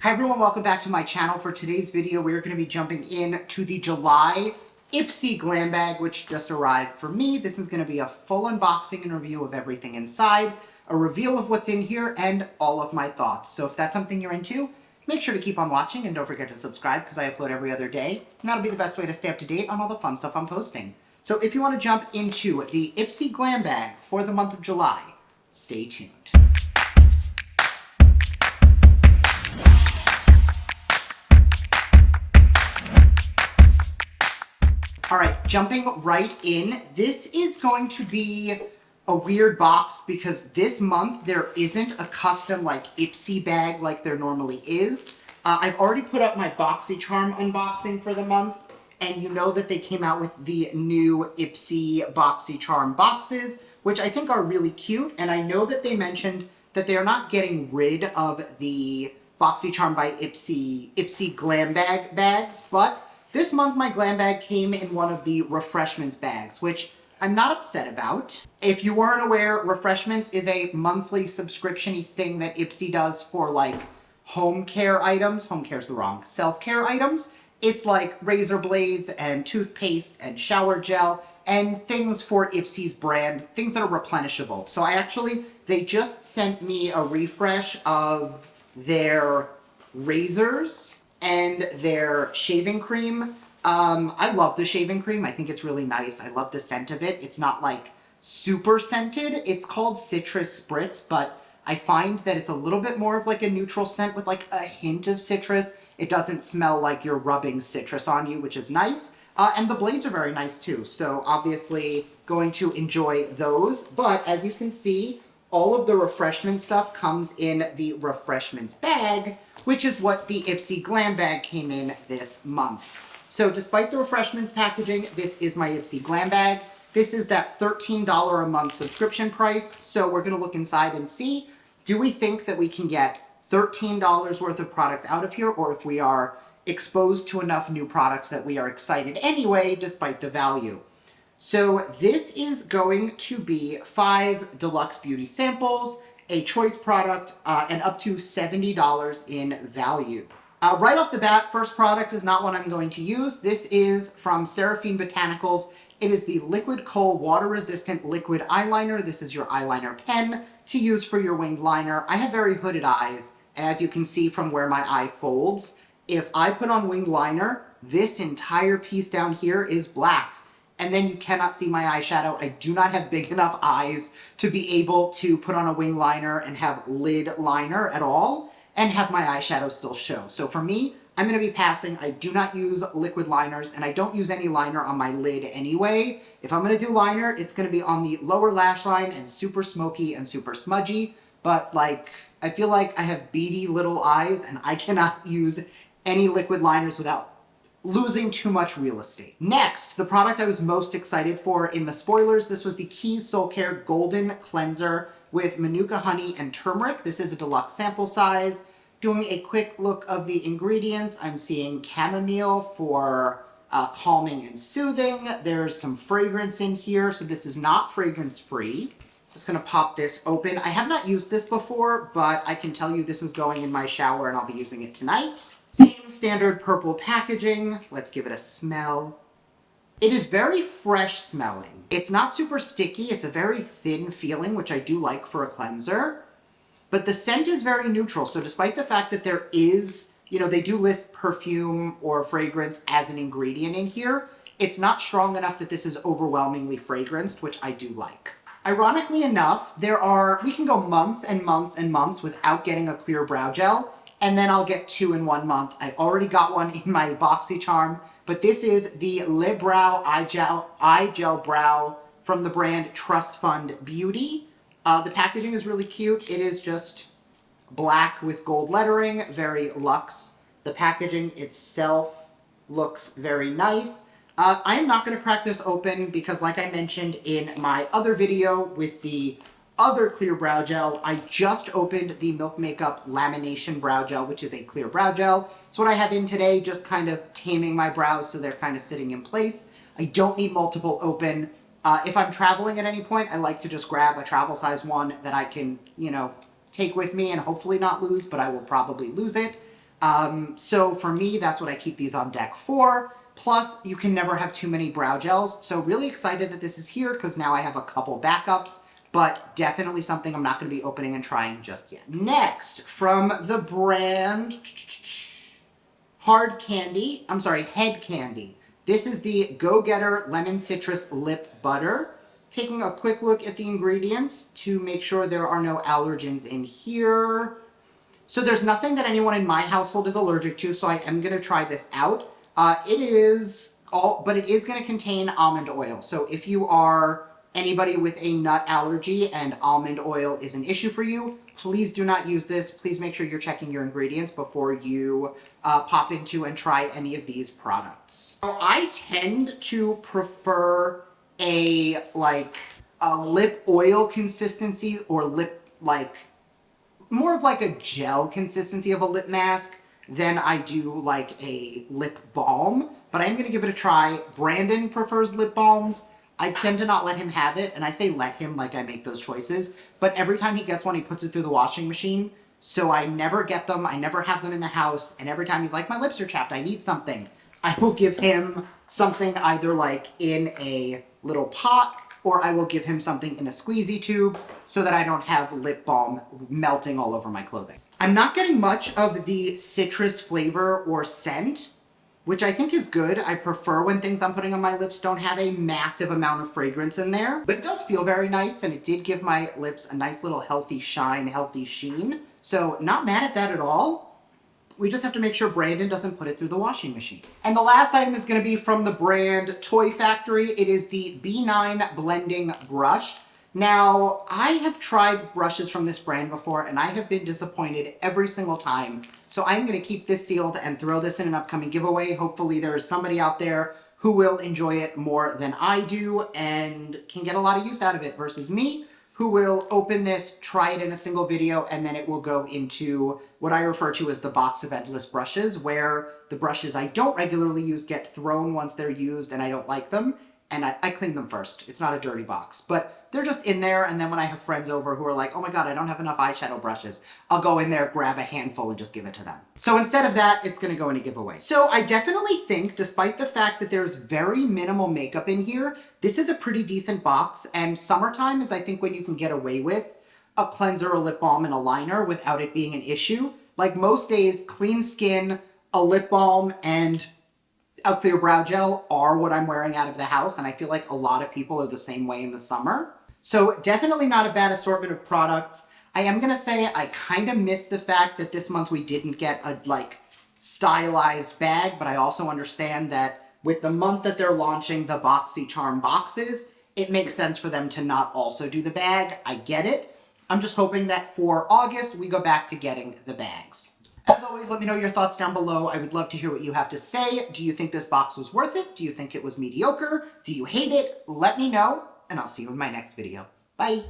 Hi everyone, welcome back to my channel. For today's video, we're going to be jumping in to the July IPSY Glam Bag, which just arrived for me. This is going to be a full unboxing and review of everything inside, a reveal of what's in here, and all of my thoughts. So if that's something you're into, make sure to keep on watching and don't forget to subscribe because I upload every other day. And that'll be the best way to stay up to date on all the fun stuff I'm posting. So if you want to jump into the IPSY Glam Bag for the month of July, stay tuned. All right, jumping right in, this is going to be a weird box because this month there isn't a custom IPSY bag like there normally is. I've already put up my Boxycharm unboxing for the month, and you know that they came out with the new IPSY Boxycharm boxes, which I think are really cute, and I know that they mentioned that they are not getting rid of the Boxycharm by IPSY Glam Bag bags, but this month, my glam bag came in one of the refreshments bags, which I'm not upset about. If you weren't aware, refreshments is a monthly subscription-y thing that IPSY does for home care items. Home care's the wrong. Self-care items. It's like razor blades and toothpaste and shower gel and things for IPSY's brand, things that are replenishable. So they just sent me a refresh of their razors and their shaving cream. I love the shaving cream. I think it's really nice. I love the scent of it. It's not super scented. It's called Citrus Spritz, but I find that it's a little bit more of a neutral scent with a hint of citrus. It doesn't smell like you're rubbing citrus on you, which is nice. And the blades are very nice too. So obviously going to enjoy those. But as you can see, all of the refreshment stuff comes in the refreshments bag, which is what the IPSY Glam Bag came in this month. So despite the refreshments packaging, this is my IPSY Glam Bag. This is that $13 a month subscription price. So we're going to look inside and see, do we think that we can get $13 worth of products out of here, or if we are exposed to enough new products that we are excited anyway, despite the value. So this is going to be 5 deluxe beauty samples, a choice product, and up to $70 in value. Right off the bat, first product is not one I'm going to use. This is from Seraphine Botanicals. It is the Liquid Kohl Water Resistant Liquid Eyeliner. This is your eyeliner pen to use for your winged liner. I have very hooded eyes, and as you can see from where my eye folds, if I put on winged liner, this entire piece down here is black. And then you cannot see my eyeshadow. I do not have big enough eyes to be able to put on a wing liner and have lid liner at all and have my eyeshadow still show. So for me, I'm going to be passing. I do not use liquid liners, and I don't use any liner on my lid anyway. If I'm going to do liner, it's going to be on the lower lash line and super smoky and super smudgy. But I feel like I have beady little eyes and I cannot use any liquid liners without losing too much real estate. Next, the product I was most excited for in the spoilers, this was the Keys Soul Care Golden Cleanser with Manuka Honey and Turmeric. This is a deluxe sample size. Doing a quick look of the ingredients, I'm seeing chamomile for calming and soothing. There's some fragrance in here, so this is not fragrance free. Just gonna pop this open. I have not used this before, but I can tell you this is going in my shower and I'll be using it tonight. Same standard purple packaging. Let's give it a smell. It is very fresh smelling. It's not super sticky. It's a very thin feeling, which I do like for a cleanser. But the scent is very neutral. So despite the fact that there is, they do list perfume or fragrance as an ingredient in here, it's not strong enough that this is overwhelmingly fragranced, which I do like. Ironically enough, we can go months and months and months without getting a clear brow gel. And then I'll get 2 in 1 month. I already got one in my Boxycharm, but this is the Le Brow Eye Gel Brow from the brand Trust Fund Beauty. The packaging is really cute. It is just black with gold lettering, very luxe. The packaging itself looks very nice. I am not going to crack this open because, like I mentioned in my other video with the other clear brow gel, I just opened the Milk Makeup Lamination Brow Gel, which is a clear brow gel. It's what I have in today, just kind of taming my brows so they're kind of sitting in place. I don't need multiple open. If I'm traveling at any point, I like to just grab a travel size one that I can, take with me and hopefully not lose, but I will probably lose it. So for me, that's what I keep these on deck for. Plus, you can never have too many brow gels. So really excited that this is here because now I have a couple backups, but definitely something I'm not going to be opening and trying just yet. Next, from the brand Head Candy. This is the Go Getter Lemon Citrus Lip Butter. Taking a quick look at the ingredients to make sure there are no allergens in here. So there's nothing that anyone in my household is allergic to, so I am going to try this out. It is going to contain almond oil. So if you are anybody with a nut allergy and almond oil is an issue for you, please do not use this. Please make sure you're checking your ingredients before you pop into and try any of these products. Now, I tend to prefer a lip oil consistency or more of like a gel consistency of a lip mask than I do like a lip balm, but I'm gonna give it a try. Brandon prefers lip balms. I tend to not let him have it, and I say let him like I make those choices, but every time he gets one, he puts it through the washing machine, so I never get them, I never have them in the house, and every time he's like, my lips are chapped, I need something, I will give him something either like in a little pot, or I will give him something in a squeezy tube so that I don't have lip balm melting all over my clothing. I'm not getting much of the citrus flavor or scent, which I think is good. I prefer when things I'm putting on my lips don't have a massive amount of fragrance in there, but it does feel very nice, and it did give my lips a nice little healthy shine, healthy sheen. So not mad at that at all. We just have to make sure Brandon doesn't put it through the washing machine. And the last item is going to be from the brand Toy Factory. It is the B9 Blending Brush. Now, I have tried brushes from this brand before, and I have been disappointed every single time. So I'm going to keep this sealed and throw this in an upcoming giveaway. Hopefully there is somebody out there who will enjoy it more than I do and can get a lot of use out of it versus me, who will open this, try it in a single video, and then it will go into what I refer to as the box of endless brushes, where the brushes I don't regularly use get thrown once they're used and I don't like them, and I clean them first. It's not a dirty box, but they're just in there, and then when I have friends over who are like, oh my god, I don't have enough eyeshadow brushes, I'll go in there, grab a handful, and just give it to them. So instead of that, it's gonna go in a giveaway. So I definitely think, despite the fact that there's very minimal makeup in here, this is a pretty decent box, and summertime is, I think, when you can get away with a cleanser, a lip balm, and a liner without it being an issue. Like most days, clean skin, a lip balm, and a clear brow gel are what I'm wearing out of the house, and I feel like a lot of people are the same way in the summer. So definitely not a bad assortment of products. I am gonna say I kind of missed the fact that this month we didn't get a stylized bag, but I also understand that with the month that they're launching the Boxycharm boxes, it makes sense for them to not also do the bag. I get it. I'm just hoping that for August we go back to getting the bags. As always, let me know your thoughts down below. I would love to hear what you have to say. Do you think this box was worth it? Do you think it was mediocre? Do you hate it? Let me know, and I'll see you in my next video. Bye!